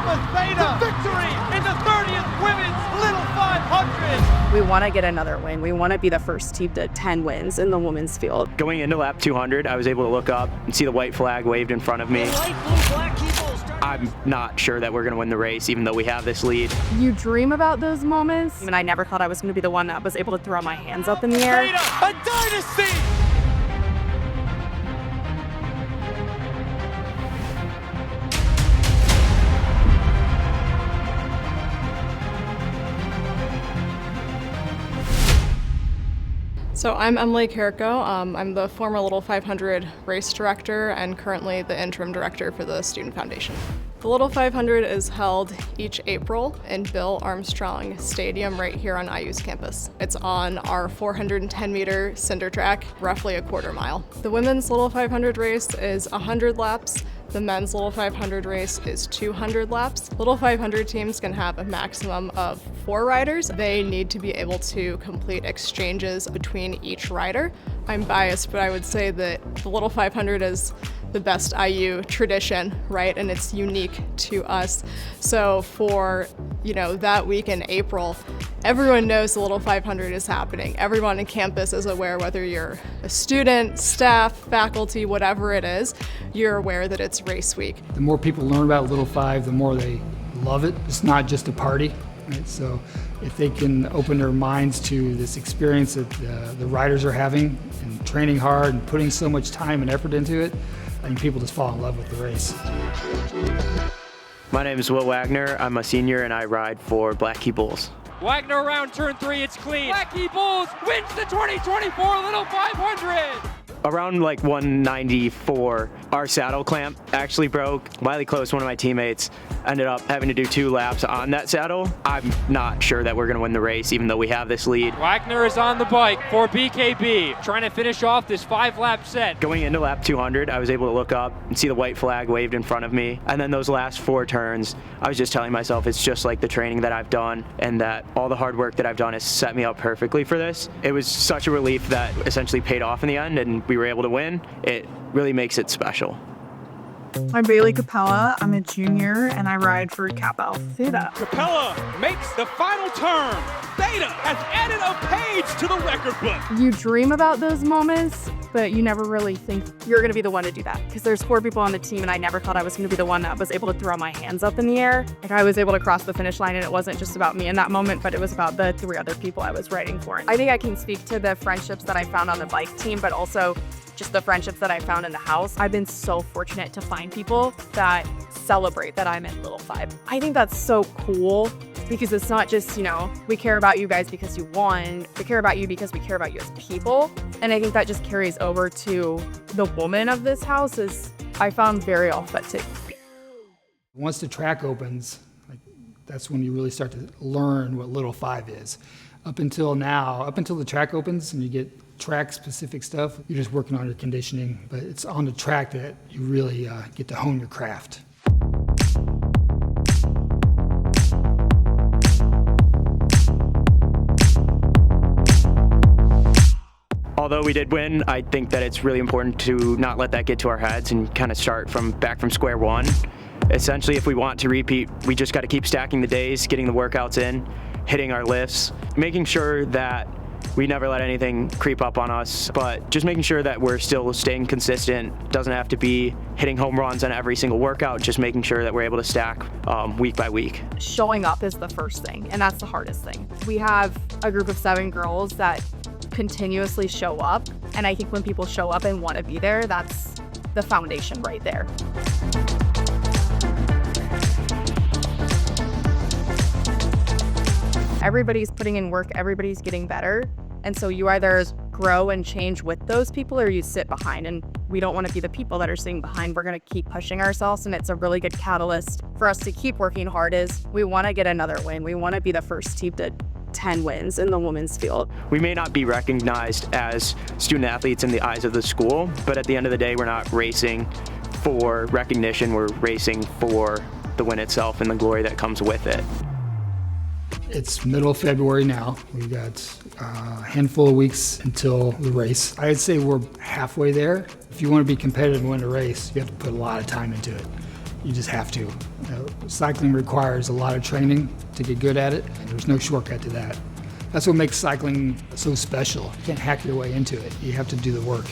Alpha Theta victory in the 30th Women's Little 500. We want to get another win. We want to be the first team to 10 wins in the women's field. Going into lap 200, I was able to look up and see the white flag waved in front of me. I'm not sure that we're going to win the race, even though we have this lead. You dream about those moments, and I never thought I was going to be the one that was able to throw my hands up in the air. A dynasty! So I'm Emily Carrico. I'm the former Little 500 race director and currently the interim director for the Student Foundation. The Little 500 is held each April in Bill Armstrong Stadium right here on IU's campus. It's on our 410-meter cinder track, roughly a quarter mile. The women's Little 500 race is 100 laps. The men's Little 500 race is 200 laps. Little 500 teams can have a maximum of 4 riders. They need to be able to complete exchanges between each rider. I'm biased, but I would say that the Little 500 is the best IU tradition, right? And it's unique to us. So for, that week in April, everyone knows the Little 500 is happening. Everyone on campus is aware, whether you're a student, staff, faculty, whatever it is, you're aware that it's race week. The more people learn about Little 5, the more they love it. It's not just a party, right? So if they can open their minds to this experience that the riders are having and training hard and putting so much time and effort into it, I think people just fall in love with the race. My name is Wagner. I'm a senior and I ride for Black Key Bulls. Wagner around turn 3, it's clean. Black Key Bulls wins the 2024 Little 500. Around like 194, our saddle clamp actually broke. Wiley Close, one of my teammates, ended up having to do 2 laps on that saddle. I'm not sure that we're going to win the race, even though we have this lead. Wagner is on the bike for BKB, trying to finish off this 5-lap set. Going into lap 200, I was able to look up and see the white flag waved in front of me. And then those last 4 turns, I was just telling myself it's just like the training that I've done and that all the hard work that I've done has set me up perfectly for this. It was such a relief that essentially paid off in the end and we were able to win. It really makes it special. I'm Bailey Cappella. I'm a junior and I ride for Kappa Theta. Cappella makes the final turn. Theta has added a page to the record book. You dream about those moments, but you never really think you're going to be the one to do that. Because there's 4 people on the team and I never thought I was going to be the one that was able to throw my hands up in the air. Like I was able to cross the finish line and it wasn't just about me in that moment, but it was about the 3 other people I was riding for. I think I can speak to the friendships that I found on the bike team, but also just the friendships that I found in the house. I've been so fortunate to find people that celebrate that I'm in Little 5. I think that's so cool because it's not just, we care about you guys because you won. We care about you because we care about you as people. And I think that just carries over to the woman of this house is I found very authentic. Once the track opens, that's when you really start to learn what Little 5 is. Up until the track opens and you get track-specific stuff, you're just working on your conditioning, but it's on the track that you really get to hone your craft. Although we did win, I think that it's really important to not let that get to our heads and kind of start back from square one. Essentially, if we want to repeat, we just got to keep stacking the days, getting the workouts in, hitting our lifts, making sure that we never let anything creep up on us, but just making sure that we're still staying consistent. Doesn't have to be hitting home runs on every single workout, just making sure that we're able to stack week by week. Showing up is the first thing, and that's the hardest thing. We have a group of 7 girls that continuously show up, and I think when people show up and want to be there, that's the foundation right there. Everybody's putting in work, everybody's getting better. And so you either grow and change with those people or you sit behind. And we don't want to be the people that are sitting behind. We're going to keep pushing ourselves. And it's a really good catalyst for us to keep working hard is we want to get another win. We want to be the first team to 10 wins in the women's field. We may not be recognized as student athletes in the eyes of the school, but at the end of the day, we're not racing for recognition. We're racing for the win itself and the glory that comes with it. It's middle of February now. We've got a handful of weeks until the race. I'd say we're halfway there. If you want to be competitive and win a race, you have to put a lot of time into it. You just have to. Cycling requires a lot of training to get good at it, and there's no shortcut to that. That's what makes cycling so special. You can't hack your way into it. You have to do the work.